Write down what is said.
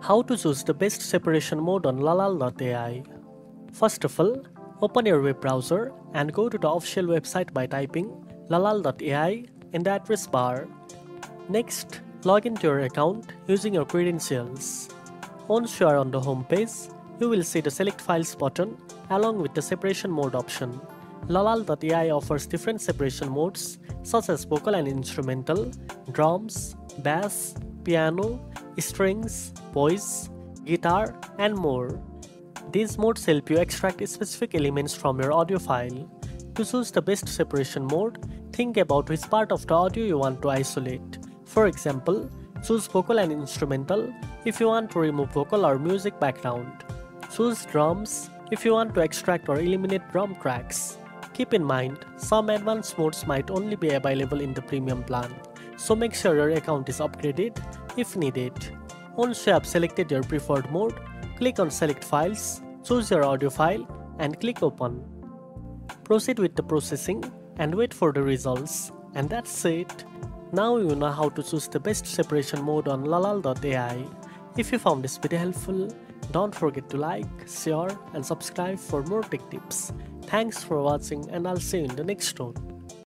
How to choose the best separation mode on Lalal.ai. First of all, open your web browser and go to the official website by typing Lalal.ai in the address bar. Next, log into your account using your credentials. Once you are on the home page, you will see the Select Files button along with the separation mode option. Lalal.ai offers different separation modes such as vocal and instrumental, drums, bass, piano, strings, voice, guitar, and more. These modes help you extract specific elements from your audio file. To choose the best separation mode, think about which part of the audio you want to isolate. For example, choose vocal and instrumental if you want to remove vocal or music background. Choose drums if you want to extract or eliminate drum tracks. Keep in mind, some advanced modes might only be available in the premium plan, so make sure your account is upgraded if needed. Once you have selected your preferred mode, click on Select Files, choose your audio file, and click Open. Proceed with the processing and wait for the results. And that's it. Now you know how to choose the best separation mode on Lalal.ai. If you found this video helpful, don't forget to like, share, and subscribe for more tech tips. Thanks for watching, and I'll see you in the next one.